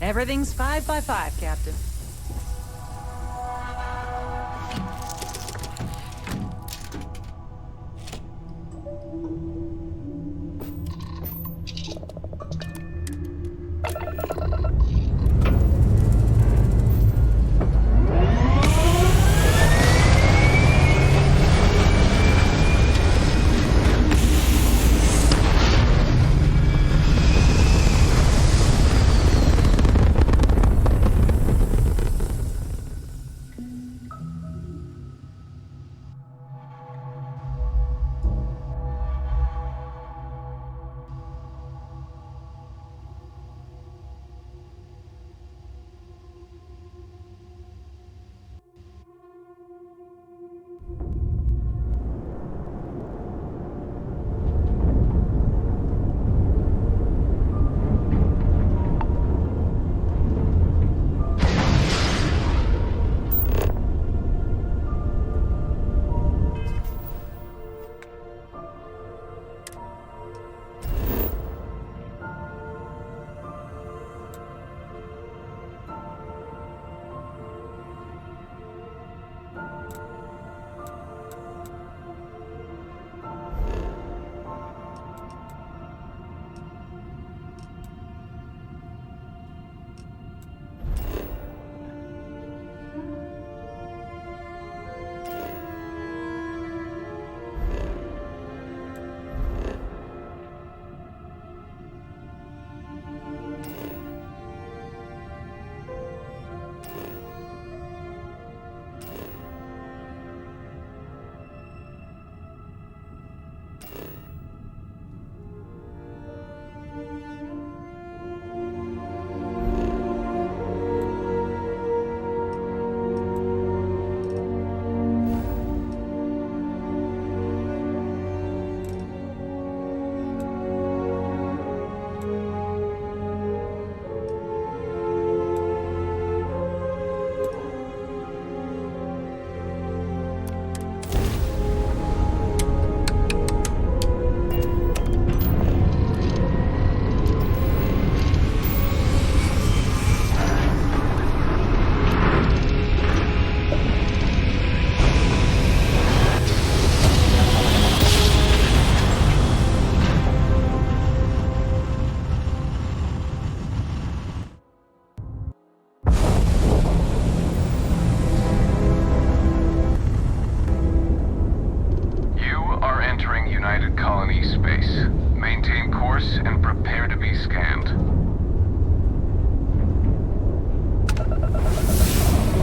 Everything's 5 by 5, Captain. United Colonies space. Maintain course and prepare to be scanned.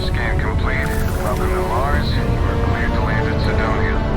Scan complete. Welcome to Mars. You are cleared to land at Sidonia.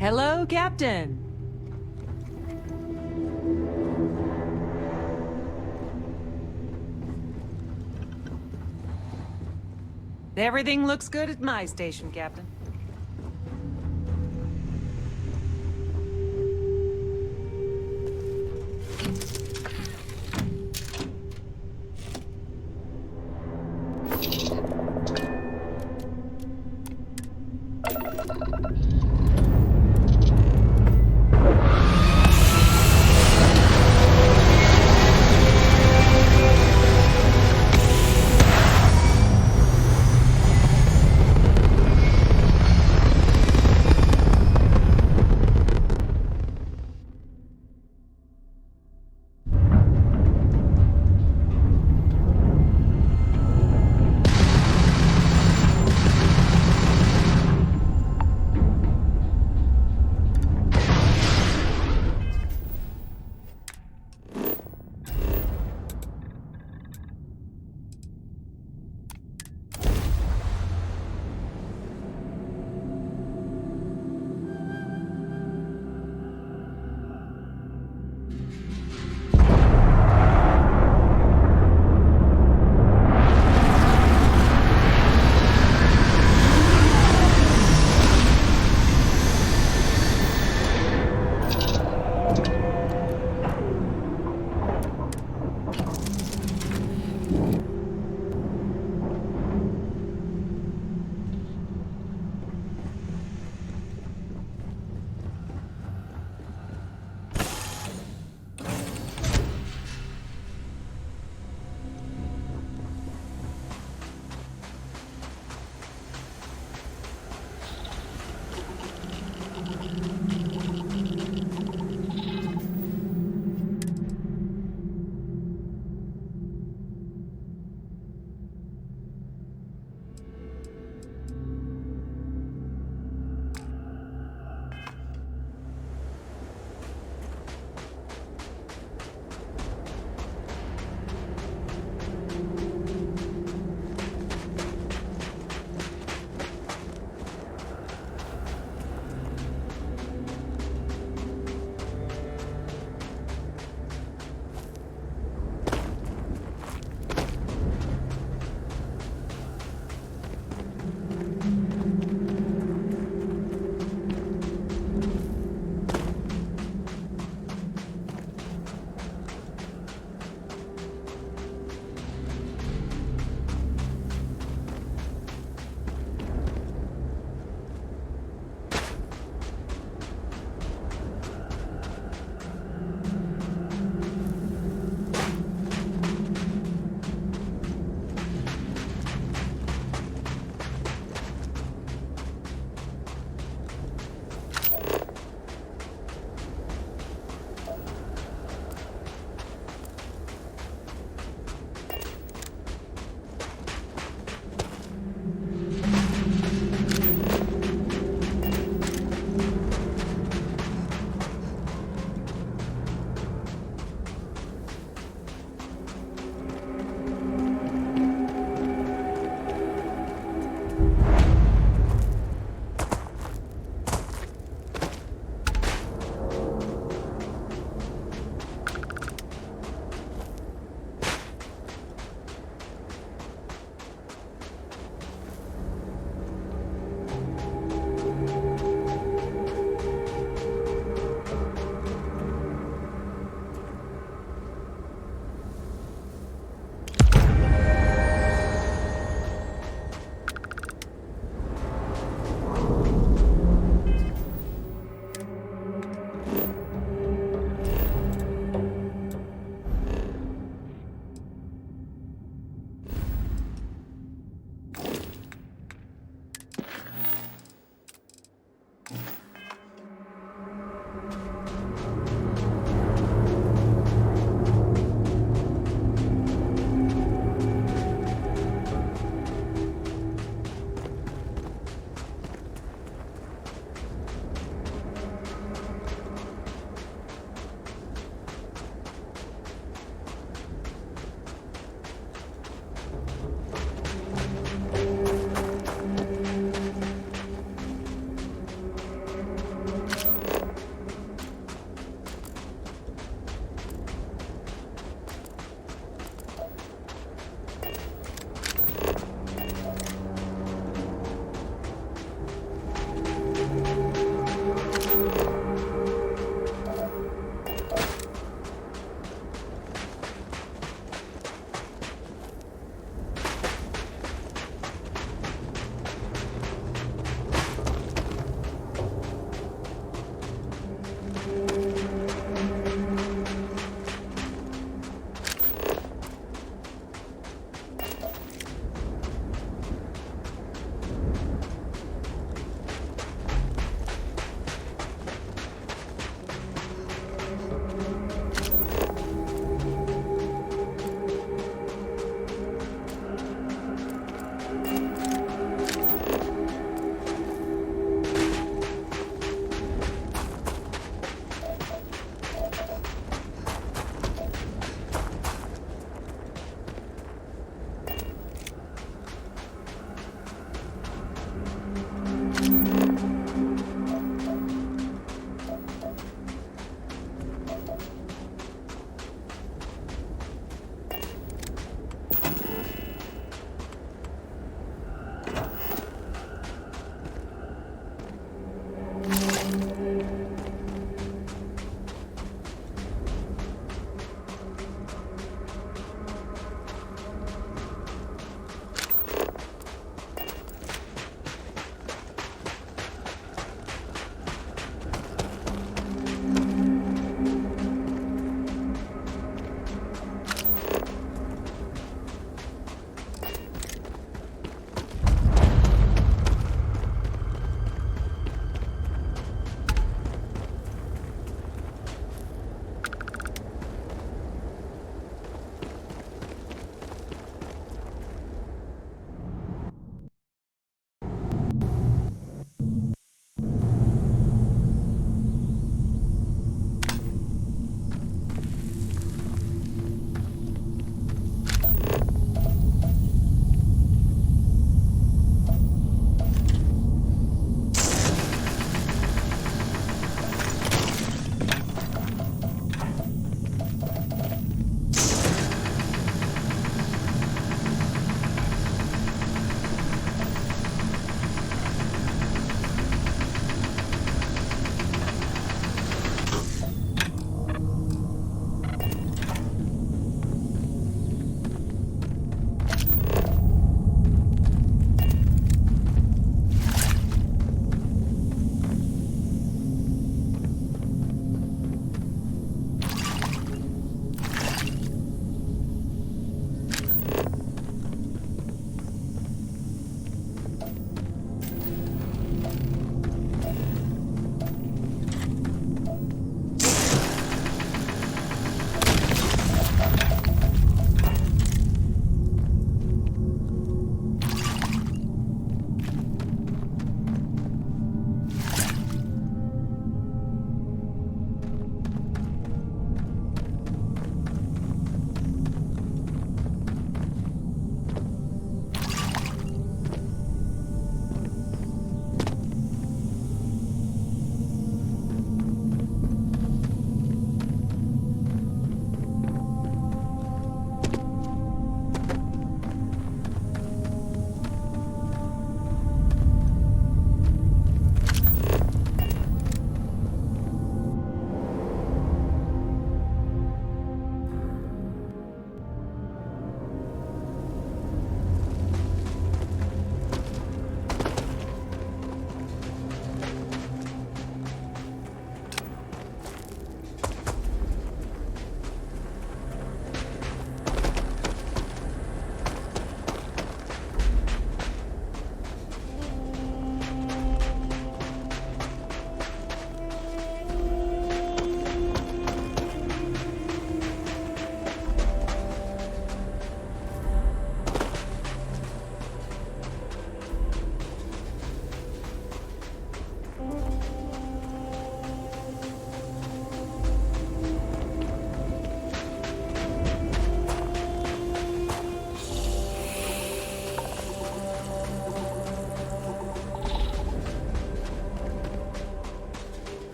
Hello, Captain. Everything looks good at my station, Captain.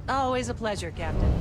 Always a pleasure, Captain.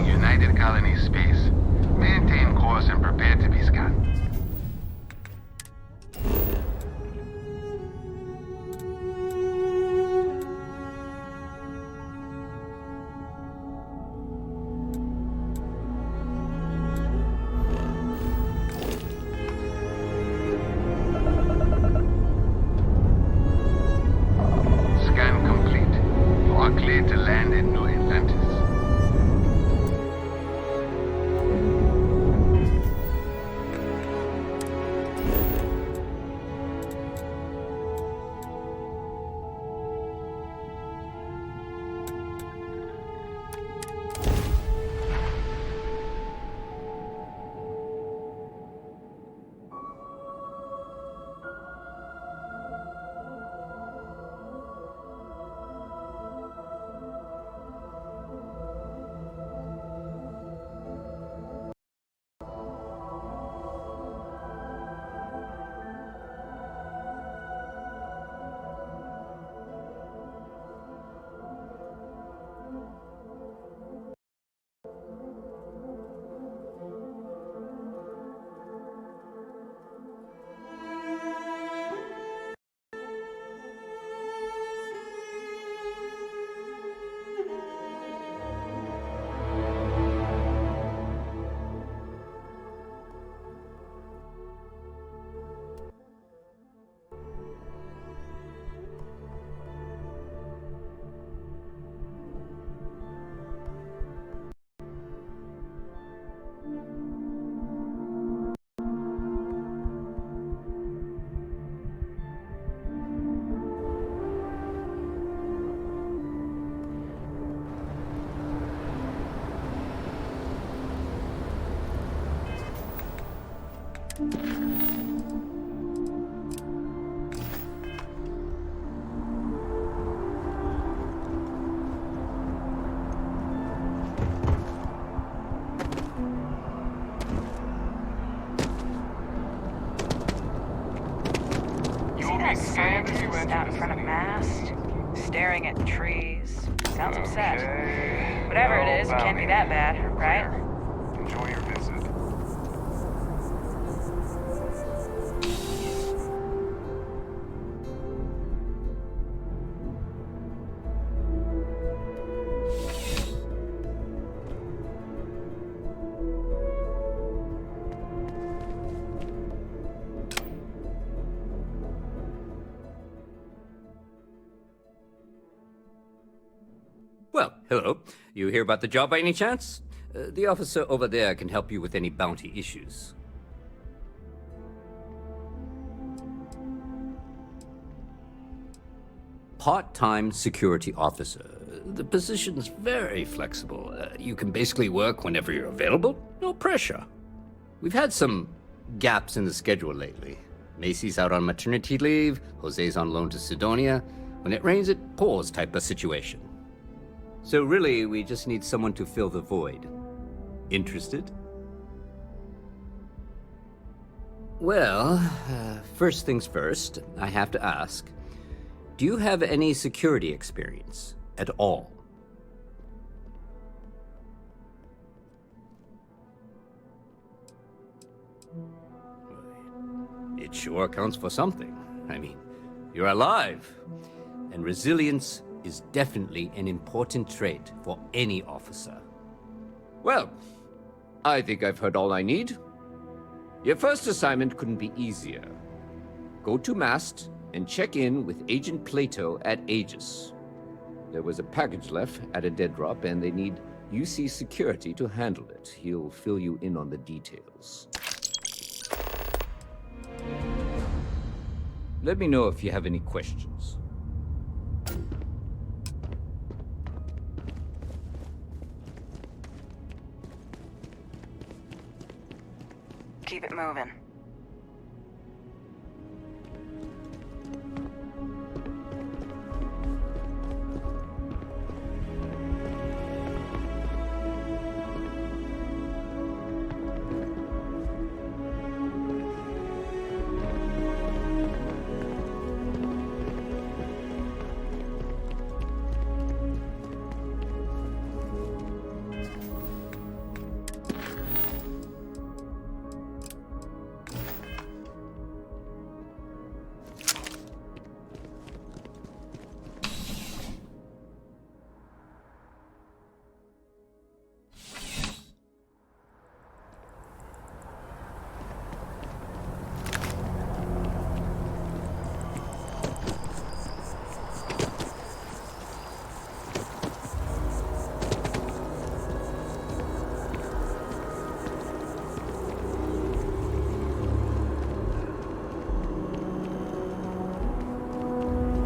United Colonies space. Maintain course and prepare to be scanned. Scan complete. You are cleared to land in New Atlantis. just out in front of mast, staring at trees. Sounds upset. Whatever it is, it can't be that bad, right? Enjoy your visit. Well, hello. You hear about the job by any chance? The officer over there can help you with any bounty issues. Part-time security officer. The position's very flexible. You can basically work whenever you're available. No pressure. We've had some gaps in the schedule lately. Macy's out on maternity leave, Jose's on loan to Sidonia. When it rains, it pours type of situation. So really, we just need someone to fill the void. Interested? Well, first things first, I have to ask, do you have any security experience at all? It sure counts for something. I mean, you're alive, and resilience is definitely an important trait for any officer. Well, I think I've heard all I need. Your first assignment couldn't be easier. Go to mast and check in with Agent Plato at Aegis. There was a package left at a dead drop, and they need UC security to handle it. He'll fill you in on the details. Let me know if you have any questions. Keep it moving.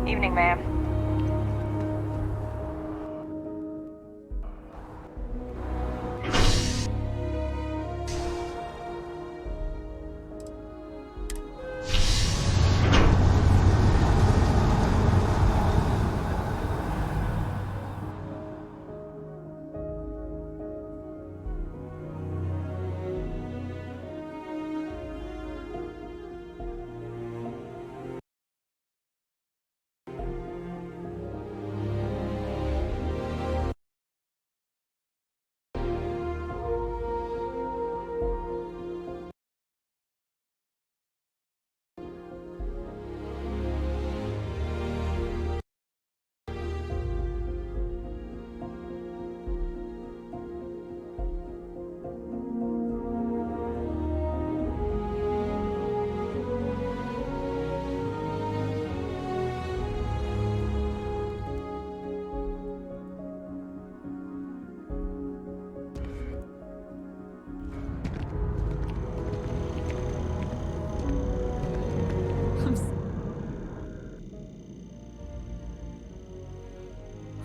Evening, ma'am.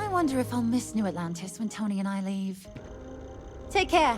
I wonder if I'll miss New Atlantis when Tony and I leave. Take care.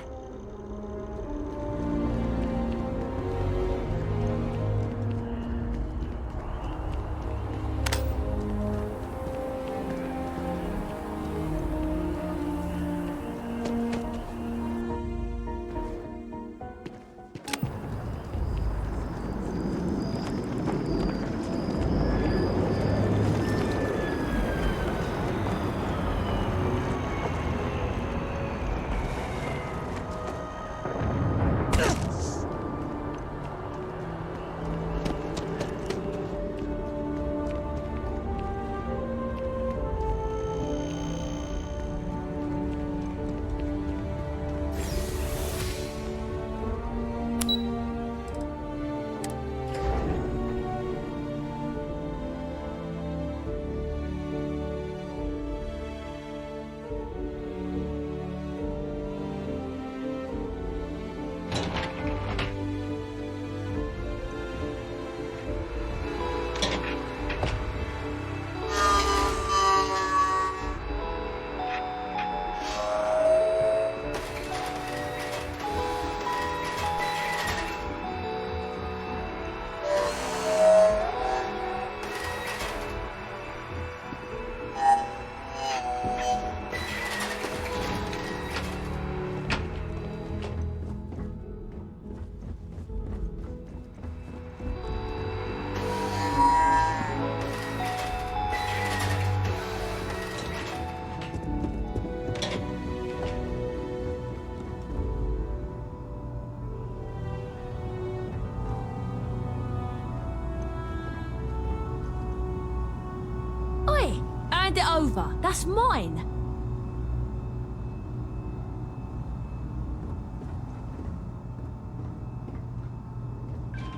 over. That's mine.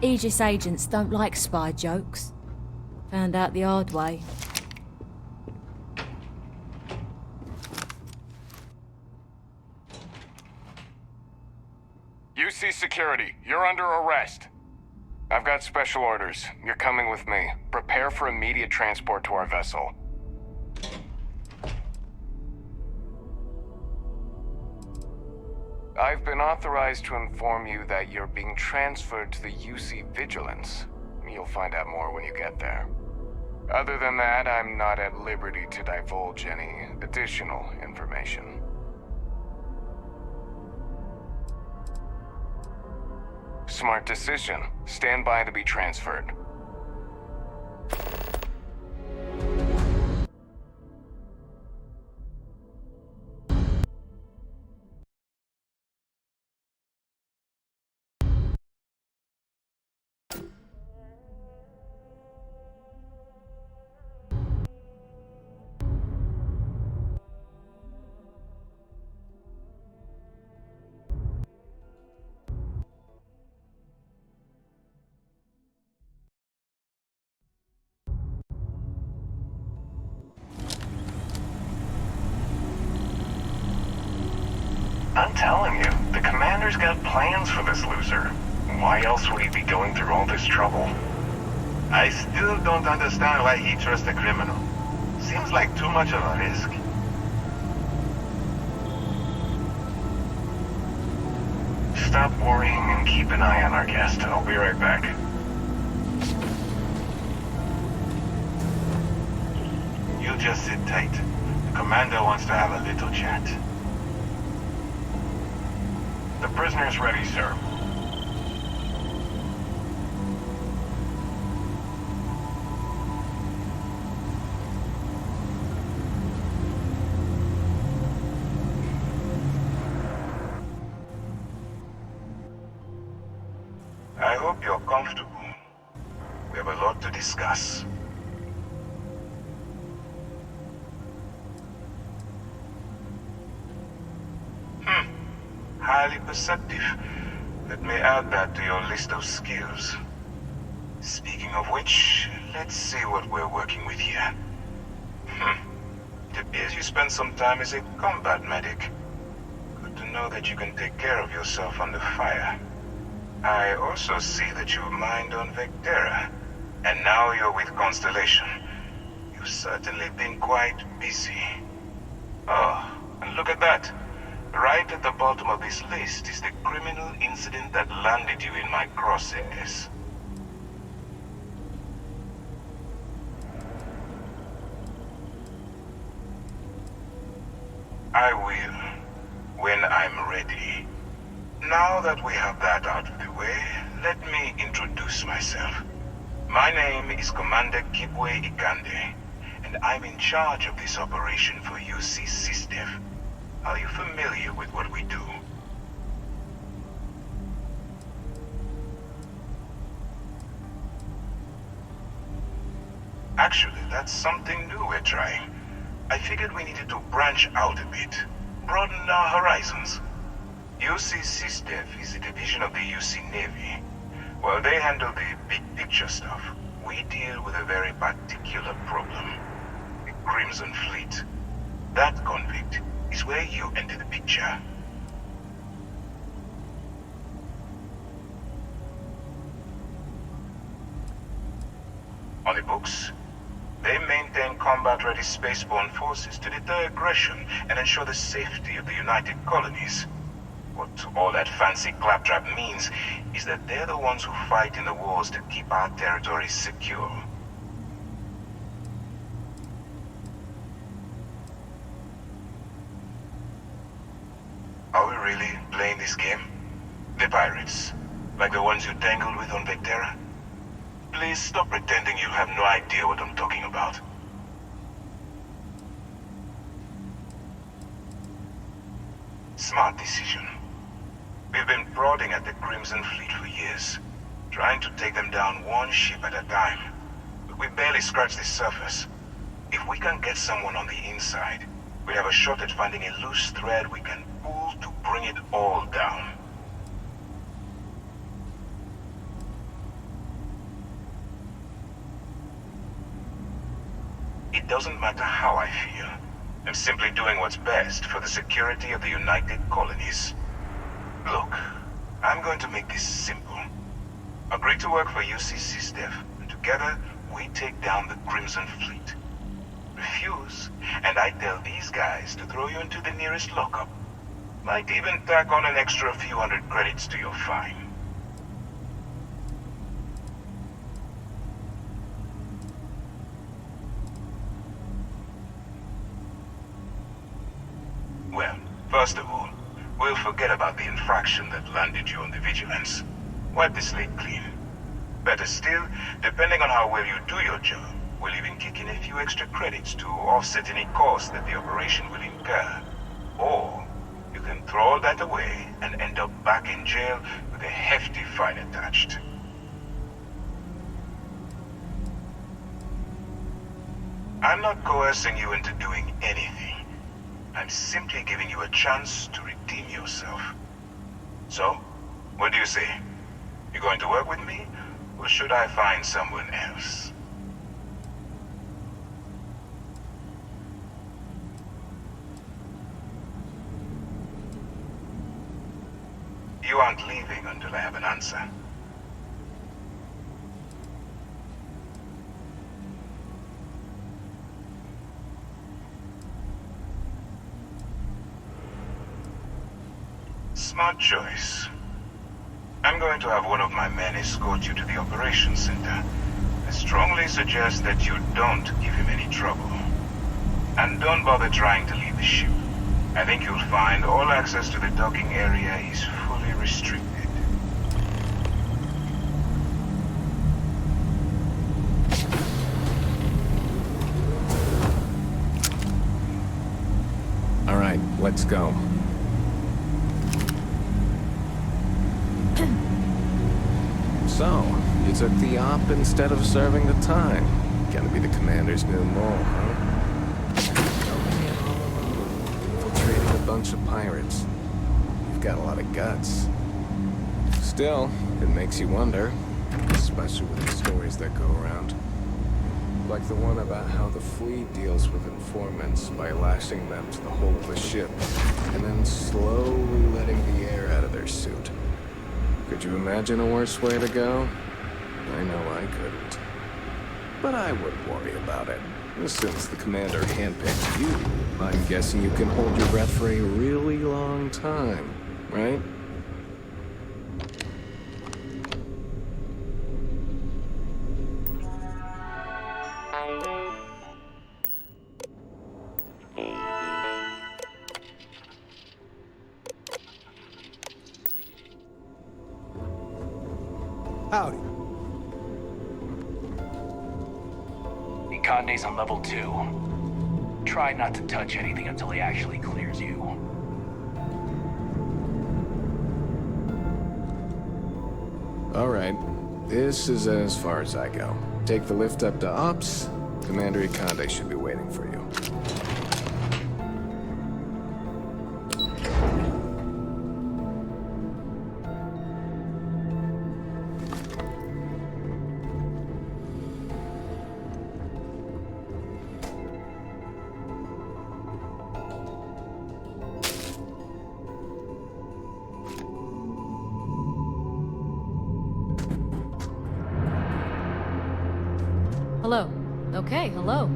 Aegis agents don't like spy jokes. Found out the hard way. UC security, you're under arrest. I've got special orders. You're coming with me. Prepare for immediate transport to our vessel. I've been authorized to inform you that you're being transferred to the UC Vigilance. You'll find out more when you get there. Other than that, I'm not at liberty to divulge any additional information. Smart decision. Stand by to be transferred. I'm telling you, the commander's got plans for this loser. Why else would he be going through all this trouble? I still don't understand why he trusts a criminal. Seems like too much of a risk. Stop worrying and keep an eye on our guest. I'll be right back. You just sit tight. The commander wants to have a little chat. The prisoner's ready, sir. I hope you're comfortable. We have a lot to discuss. Highly perceptive. Let me add that to your list of skills. Speaking of which, let's see what we're working with here. It appears you spent some time as a combat medic. Good to know that you can take care of yourself under fire. I also see that you've mined on Bethesda, and now you're with Constellation. You've certainly been quite busy. Oh, and look at that. Right at the bottom of this list is the criminal incident that landed you in my crosshairs. I will, when I'm ready. Now that we have that out of the way, let me introduce myself. My name is Commander Kibwe Ikande, and I'm in charge of this operation for UC SysDev. Are you familiar with what we do? Actually, that's something new we're trying. I figured we needed to branch out a bit, broaden our horizons. UC SysDev is a division of the UC Navy. While they handle the big picture stuff, we deal with a very particular problem. The Crimson Fleet. That convict is where you enter the picture. On the books, they maintain combat-ready spaceborne forces to deter aggression and ensure the safety of the United Colonies. What all that fancy claptrap means is that they're the ones who fight in the wars to keep our territories secure. Are we really playing this game? The pirates, like the ones you tangled with on Bethesda? Please stop pretending you have no idea what I'm talking about. Smart decision. We've been prodding at the Crimson Fleet for years, trying to take them down one ship at a time. But we barely scratched the surface. If we can get someone on the inside, we have a shot at finding a loose thread we can pull to bring it all down. It doesn't matter how I feel. I'm simply doing what's best for the security of the United Colonies. Look, I'm going to make this simple. Agree to work for UC SysDev, and together we take down the Crimson Fleet. Refuse, and I tell these guys to throw you into the nearest lockup. Might even tack on an extra few hundred credits to your fine. Well, first of all, we'll forget about the infraction that landed you on the Vigilance. Wipe the slate clean. Better still, depending on how well you do your job, we'll even kick in a few extra credits to offset any cost that the operation will incur. Or, you can throw all that away and end up back in jail with a hefty fine attached. I'm not coercing you into doing anything. I'm simply giving you a chance to redeem yourself. So, what do you say? You going to work with me, or should I find someone else? You aren't leaving until I have an answer. Smart choice. I'm going to have one of my men escort you to the operations center. I strongly suggest that you don't give him any trouble. And don't bother trying to leave the ship. I think you'll find all access to the docking area is fully restricted. All right, let's go. So, you took the op instead of serving the time. Gonna be the commander's new mole, huh? Infiltrating a bunch of pirates. You've got a lot of guts. Still, it makes you wonder, especially with the stories that go around. Like the one about how the fleet deals with informants by lashing them to the hull of the ship, and then slowly letting the air out of their suit. Could you imagine a worse way to go? I know I couldn't. But I wouldn't worry about it. Since the commander handpicked you, I'm guessing you can hold your breath for a really long time, right? Howdy. Conde's on level 2. Try not to touch anything until he actually clears you. All right. This is as far as I go. Take the lift up to Ops. Commander Conde should be waiting for you. Hello. Okay, hello.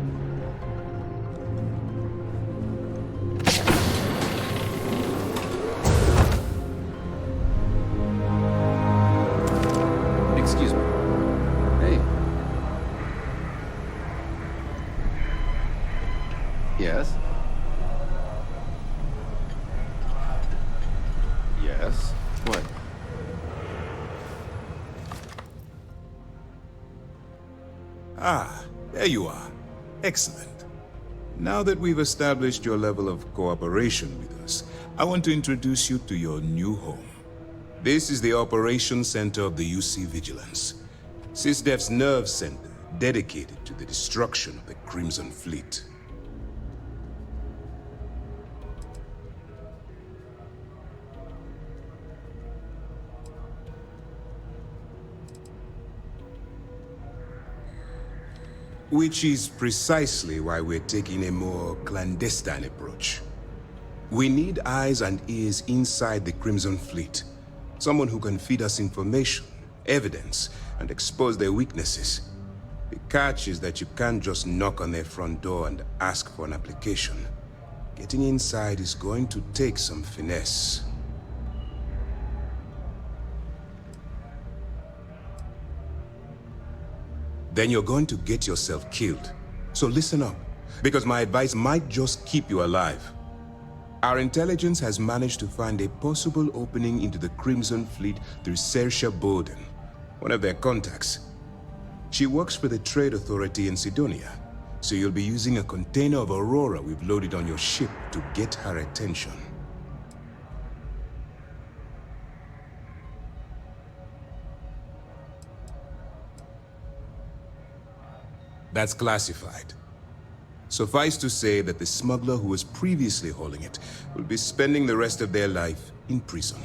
Excuse me. Hey. Yes? Yes? What? Ah, there you are. Excellent. Now that we've established your level of cooperation with us, I want to introduce you to your new home. This is the Operations Center of the UC Vigilance. SysDev's nerve center dedicated to the destruction of the Crimson Fleet. Which is precisely why we're taking a more clandestine approach. We need eyes and ears inside the Crimson Fleet. Someone who can feed us information, evidence, and expose their weaknesses. The catch is that you can't just knock on their front door and ask for an application. Getting inside is going to take some finesse. Then you're going to get yourself killed. So listen up, because my advice might just keep you alive. Our intelligence has managed to find a possible opening into the Crimson Fleet through Saoirse Bowden, one of their contacts. She works for the Trade Authority in Sidonia, so you'll be using a container of Aurora we've loaded on your ship to get her attention. That's classified. Suffice to say that the smuggler who was previously hauling it will be spending the rest of their life in prison.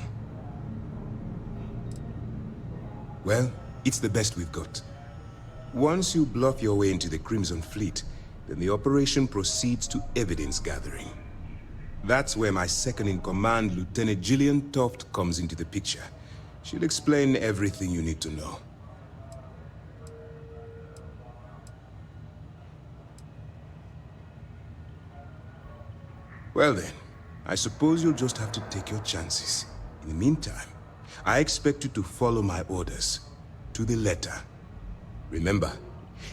Well, it's the best we've got. Once you bluff your way into the Crimson Fleet, then the operation proceeds to evidence gathering. That's where my second-in-command, Lieutenant Gillian Toft, comes into the picture. She'll explain everything you need to know. Well then, I suppose you'll just have to take your chances. In the meantime, I expect you to follow my orders, to the letter. Remember,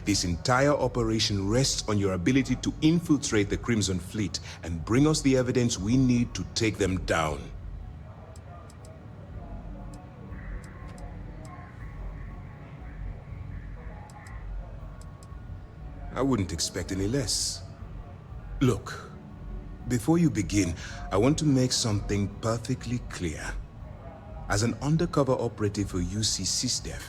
this entire operation rests on your ability to infiltrate the Crimson Fleet and bring us the evidence we need to take them down. I wouldn't expect any less. Look. Before you begin, I want to make something perfectly clear. As an undercover operative for UC SysDef,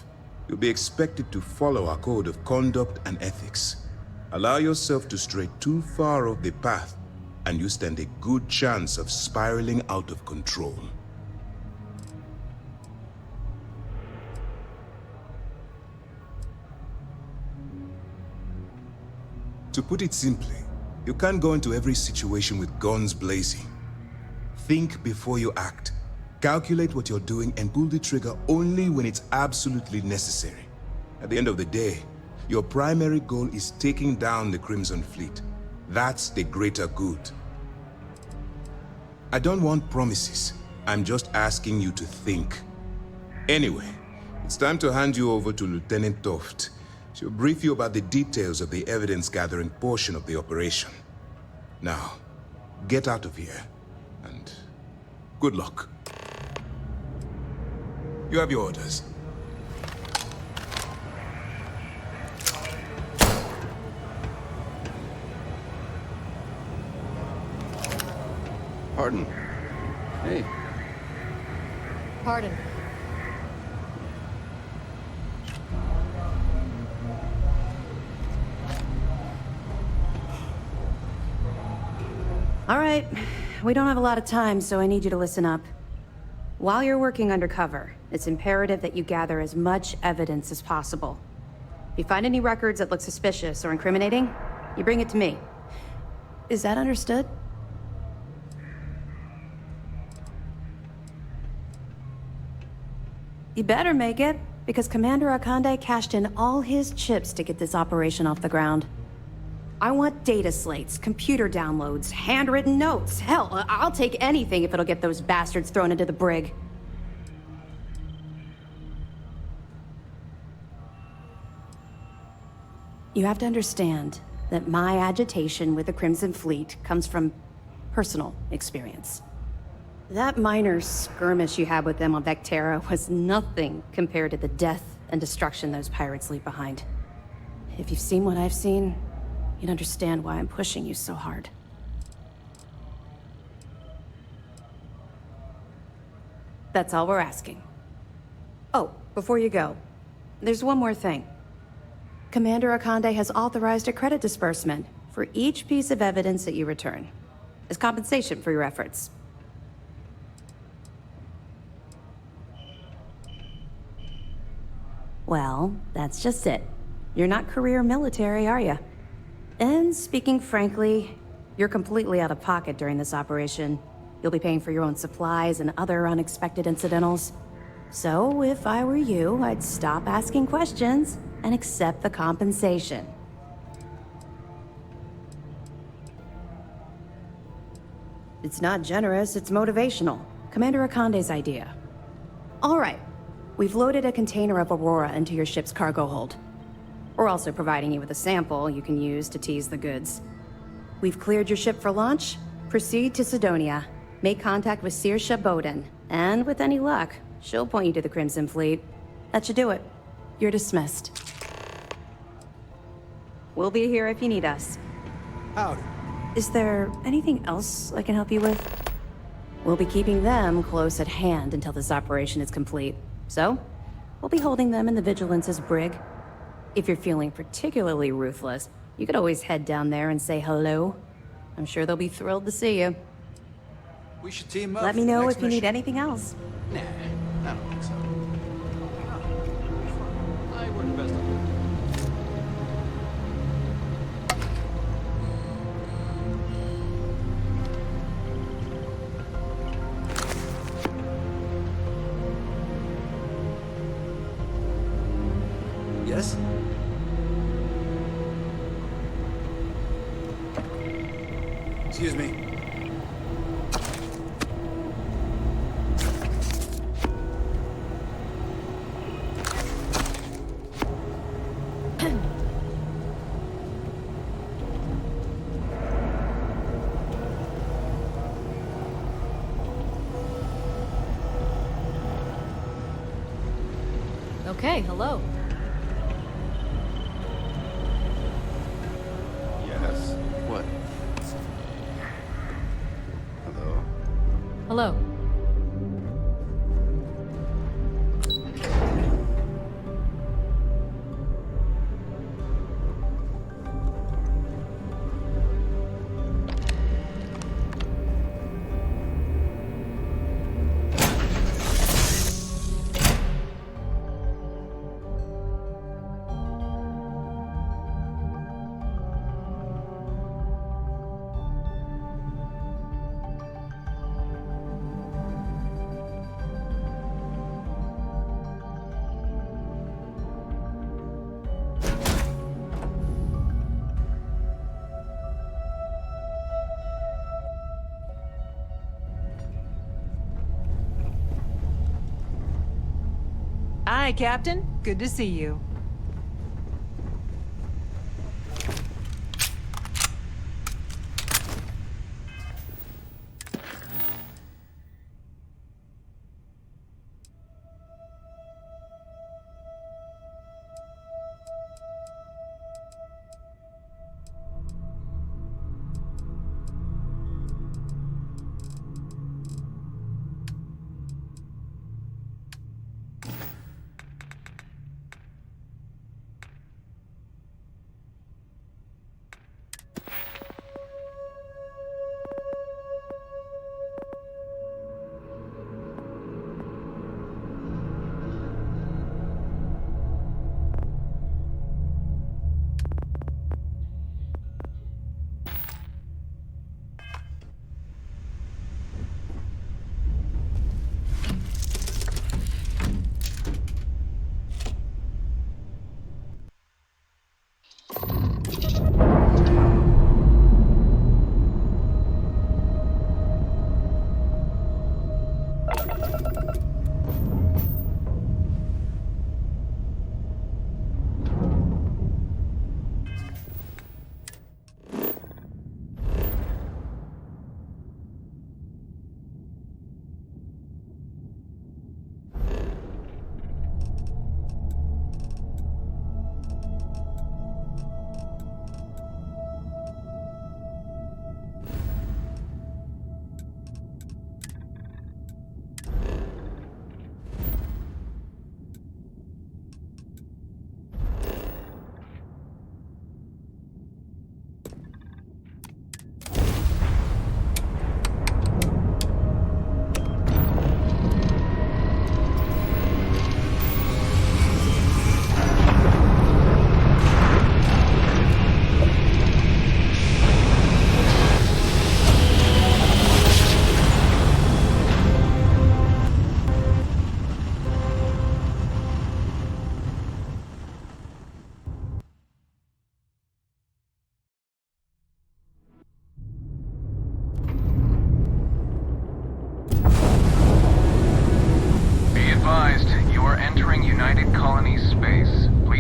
you'll be expected to follow our code of conduct and ethics. Allow yourself to stray too far off the path, and you stand a good chance of spiraling out of control. To put it simply, you can't go into every situation with guns blazing. Think before you act. Calculate what you're doing and pull the trigger only when it's absolutely necessary. At the end of the day, your primary goal is taking down the Crimson Fleet. That's the greater good. I don't want promises. I'm just asking you to think. Anyway, it's time to hand you over to Lieutenant Toft. She'll brief you about the details of the evidence-gathering portion of the operation. Now, get out of here, and good luck. You have your orders. Pardon. Hey. Pardon. All right, we don't have a lot of time, so I need you to listen up. While you're working undercover, it's imperative that you gather as much evidence as possible. If you find any records that look suspicious or incriminating, you bring it to me. Is that understood? You better make it, because Commander Akande cashed in all his chips to get this operation off the ground. I want data slates, computer downloads, handwritten notes. Hell, I'll take anything if it'll get those bastards thrown into the brig. You have to understand that my agitation with the Crimson Fleet comes from personal experience. That minor skirmish you had with them on Vectera was nothing compared to the death and destruction those pirates leave behind. If you've seen what I've seen, you'd understand why I'm pushing you so hard. That's all we're asking. Oh, before you go, there's one more thing. Commander Akande has authorized a credit disbursement for each piece of evidence that you return, as compensation for your efforts. Well, that's just it. You're not career military, are you? And speaking frankly, you're completely out of pocket during this operation. You'll be paying for your own supplies and other unexpected incidentals. So, if I were you, I'd stop asking questions and accept the compensation. It's not generous, it's motivational. Commander Akande's idea. All right. We've loaded a container of Aurora into your ship's cargo hold. We're also providing you with a sample you can use to tease the goods. We've cleared your ship for launch. Proceed to Sidonia. Make contact with Saoirse Bowden. And with any luck, she'll point you to the Crimson Fleet. That should do it. You're dismissed. We'll be here if you need us. Howdy. Is there anything else I can help you with? We'll be keeping them close at hand until this operation is complete. So, we'll be holding them in the Vigilance's brig. If you're feeling particularly ruthless, you could always head down there and say hello. I'm sure they'll be thrilled to see you. We should team up. Let me for the know next if you need mission. anything else. Nah, I don't think so. I work best on it. Yes? Excuse me. Okay, hello. Yes. What? Hello. Hello. Hi, Captain. Good to see you.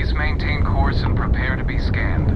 Please maintain course and prepare to be scanned.